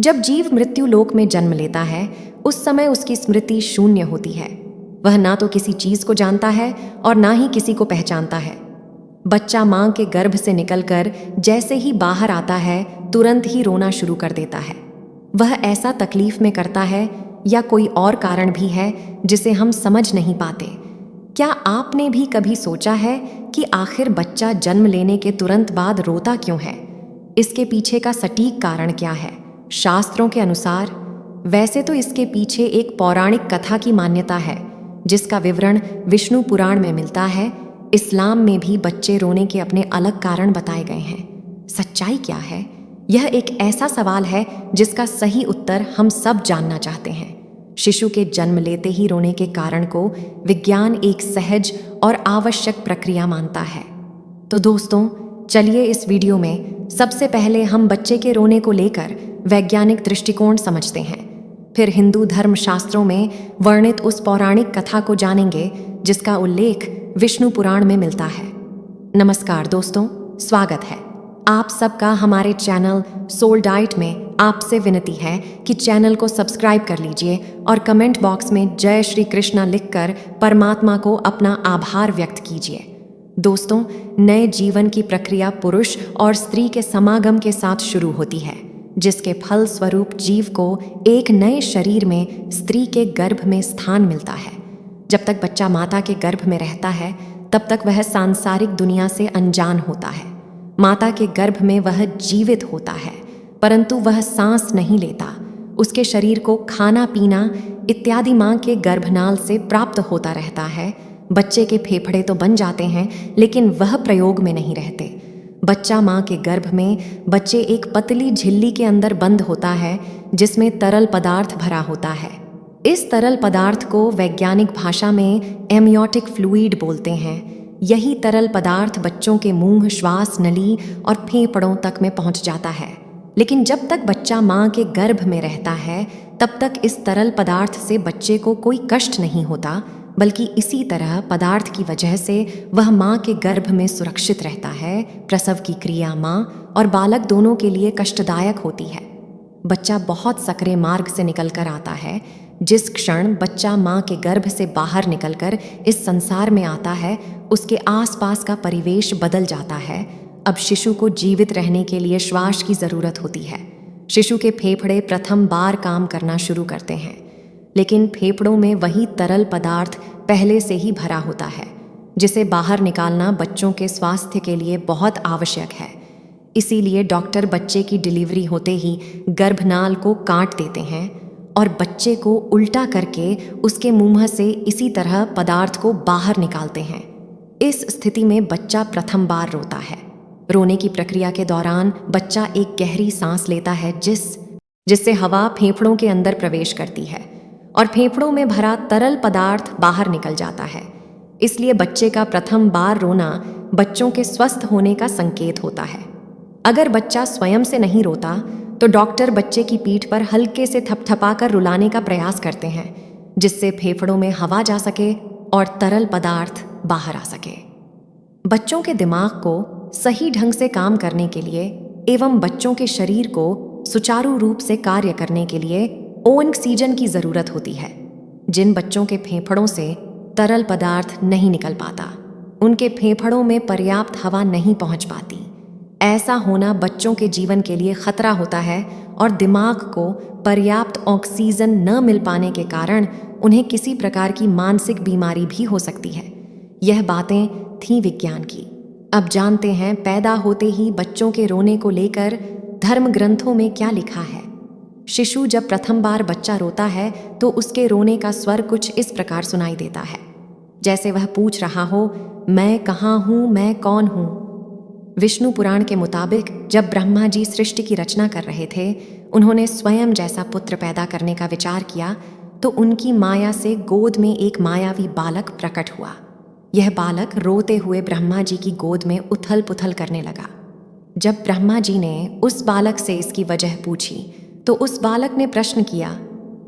जब जीव मृत्यु लोक में जन्म लेता है, उस समय उसकी स्मृति शून्य होती है। वह ना तो किसी चीज को जानता है और ना ही किसी को पहचानता है। बच्चा मां के गर्भ से निकलकर जैसे ही बाहर आता है, तुरंत ही रोना शुरू कर देता है। वह ऐसा तकलीफ में करता है या कोई और कारण भी है जिसे हम समझ नहीं पाते। क्या आपने भी कभी सोचा है कि आखिर बच्चा जन्म लेने के तुरंत बाद रोता क्यों है? इसके पीछे का सटीक कारण क्या है? शास्त्रों के अनुसार वैसे तो इसके पीछे एक पौराणिक कथा की मान्यता है, जिसका विवरण विष्णु पुराण में मिलता है। इस्लाम में भी बच्चे रोने के अपने अलग कारण बताए गए हैं। सच्चाई क्या है? यह एक ऐसा सवाल है जिसका सही उत्तर हम सब जानना चाहते हैं। शिशु के जन्म लेते ही रोने के कारण को विज्ञान एक सहज और आवश्यक प्रक्रिया मानता है। तो दोस्तों, चलिए इस वीडियो में सबसे पहले हम बच्चे के रोने को लेकर वैज्ञानिक दृष्टिकोण समझते हैं। फिर हिंदू धर्म शास्त्रों में वर्णित उस पौराणिक कथा को जानेंगे जिसका उल्लेख विष्णु पुराण में मिलता है। नमस्कार दोस्तों, स्वागत है आप सबका हमारे चैनल सोल डाइट में। आपसे विनती है कि चैनल को सब्सक्राइब कर लीजिए और कमेंट बॉक्स में जय श्री कृष्णा लिखकर परमात्मा को अपना आभार व्यक्त कीजिए। दोस्तों, नए जीवन की प्रक्रिया पुरुष और स्त्री के समागम के साथ शुरू होती है, जिसके फल स्वरूप जीव को एक नए शरीर में स्त्री के गर्भ में स्थान मिलता है। जब तक बच्चा माता के गर्भ में रहता है, तब तक वह सांसारिक दुनिया से अनजान होता है। माता के गर्भ में वह जीवित होता है, परंतु वह सांस नहीं लेता। उसके शरीर को खाना पीना इत्यादि मां के गर्भनाल से प्राप्त होता रहता है। बच्चे के फेफड़े तो बन जाते हैं, लेकिन वह प्रयोग में नहीं रहते। बच्चा मां के गर्भ में बच्चे एक पतली झिल्ली के अंदर बंद होता है, जिसमें तरल पदार्थ भरा होता है। इस तरल पदार्थ को वैज्ञानिक भाषा में एमनियोटिक फ्लूइड बोलते हैं। यही तरल पदार्थ बच्चों के मुंह, श्वास नली और फेफड़ों तक में पहुंच जाता है। लेकिन जब तक बच्चा मां के गर्भ में रहता है, तब तक इस तरल पदार्थ से बच्चे को कोई कष्ट नहीं होता, बल्कि इसी तरह पदार्थ की वजह से वह मां के गर्भ में सुरक्षित रहता है। प्रसव की क्रिया मां और बालक दोनों के लिए कष्टदायक होती है। बच्चा बहुत सकरे मार्ग से निकलकर आता है। जिस क्षण बच्चा मां के गर्भ से बाहर निकलकर इस संसार में आता है, उसके आसपास का परिवेश बदल जाता है। अब शिशु को जीवित रहने के लिए श्वास की जरूरत होती है। शिशु के फेफड़े प्रथम बार काम करना शुरू करते हैं, लेकिन फेफड़ों में वही तरल पदार्थ पहले से ही भरा होता है, जिसे बाहर निकालना बच्चों के स्वास्थ्य के लिए बहुत आवश्यक है। इसीलिए डॉक्टर बच्चे की डिलीवरी होते ही गर्भनाल को काट देते हैं और बच्चे को उल्टा करके उसके मुंह से इसी तरह पदार्थ को बाहर निकालते हैं। इस स्थिति में बच्चा प्रथम बार रोता है। रोने की प्रक्रिया के दौरान बच्चा एक गहरी सांस लेता है, जिससे हवा फेफड़ों के अंदर प्रवेश करती है और फेफड़ों में भरा तरल पदार्थ बाहर निकल जाता है। इसलिए बच्चे का प्रथम बार रोना बच्चों के स्वस्थ होने का संकेत होता है। अगर बच्चा स्वयं से नहीं रोता, तो डॉक्टर बच्चे की पीठ पर हल्के से थपथपाकर रुलाने का प्रयास करते हैं, जिससे फेफड़ों में हवा जा सके और तरल पदार्थ बाहर आ सके। बच्चों के दिमाग को सही ढंग से काम करने के लिए एवं बच्चों के शरीर को सुचारू रूप से कार्य करने के लिए ऑक्सीजन की जरूरत होती है। जिन बच्चों के फेफड़ों से तरल पदार्थ नहीं निकल पाता, उनके फेफड़ों में पर्याप्त हवा नहीं पहुंच पाती। ऐसा होना बच्चों के जीवन के लिए खतरा होता है और दिमाग को पर्याप्त ऑक्सीजन न मिल पाने के कारण उन्हें किसी प्रकार की मानसिक बीमारी भी हो सकती है। यह बातें थीं विज्ञान की। अब जानते हैं पैदा होते ही बच्चों के रोने को लेकर धर्म ग्रंथों में क्या लिखा है। शिशु जब प्रथम बार बच्चा रोता है, तो उसके रोने का स्वर कुछ इस प्रकार सुनाई देता है, जैसे वह पूछ रहा हो, मैं कहाँ हूँ, मैं कौन हूँ। विष्णु पुराण के मुताबिक जब ब्रह्मा जी सृष्टि की रचना कर रहे थे, उन्होंने स्वयं जैसा पुत्र पैदा करने का विचार किया, तो उनकी माया से गोद में एक मायावी बालक प्रकट हुआ। यह बालक रोते हुए ब्रह्मा जी की गोद में उथल पुथल करने लगा। जब ब्रह्मा जी ने उस बालक से इसकी वजह पूछी, तो उस बालक ने प्रश्न किया,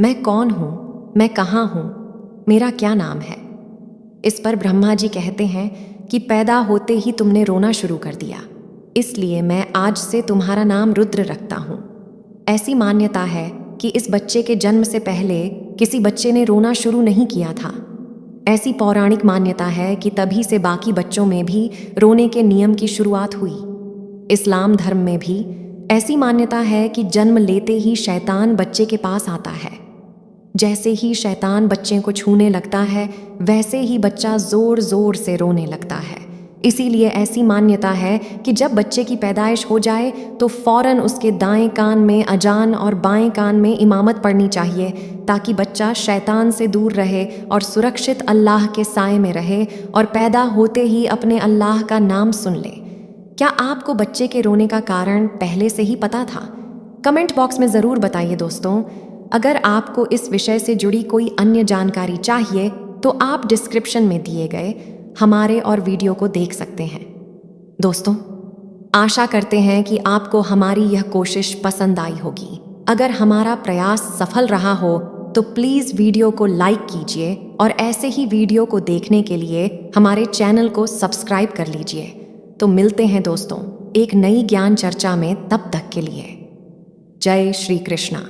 मैं कौन हूँ, मैं कहाँ हूँ, मेरा क्या नाम है। इस पर ब्रह्मा जी कहते हैं कि पैदा होते ही तुमने रोना शुरू कर दिया, इसलिए मैं आज से तुम्हारा नाम रुद्र रखता हूँ। ऐसी मान्यता है कि इस बच्चे के जन्म से पहले किसी बच्चे ने रोना शुरू नहीं किया था। ऐसी पौराणिक मान्यता है कि तभी से बाकी बच्चों में भी रोने के नियम की शुरुआत हुई। इस्लाम धर्म में भी ऐसी मान्यता है कि जन्म लेते ही शैतान बच्चे के पास आता है। जैसे ही शैतान बच्चे को छूने लगता है, वैसे ही बच्चा जोर जोर से रोने लगता है। इसीलिए ऐसी मान्यता है कि जब बच्चे की पैदाइश हो जाए तो फौरन उसके दाएं कान में अजान और बाएं कान में इमामत पढ़नी चाहिए, ताकि बच्चा शैतान से दूर रहे और सुरक्षित अल्लाह के साए में रहे और पैदा होते ही अपने अल्लाह का नाम सुन ले। क्या आपको बच्चे के रोने का कारण पहले से ही पता था? कमेंट बॉक्स में ज़रूर बताइए दोस्तों। अगर आपको इस विषय से जुड़ी कोई अन्य जानकारी चाहिए तो आप डिस्क्रिप्शन में दिए गए हमारे और वीडियो को देख सकते हैं। दोस्तों, आशा करते हैं कि आपको हमारी यह कोशिश पसंद आई होगी। अगर हमारा प्रयास सफल रहा हो तो प्लीज़ वीडियो को लाइक कीजिए और ऐसे ही वीडियो को देखने के लिए हमारे चैनल को सब्सक्राइब कर लीजिए। तो मिलते हैं दोस्तों एक नई ज्ञान चर्चा में, तब तक के लिए जय श्री कृष्णा।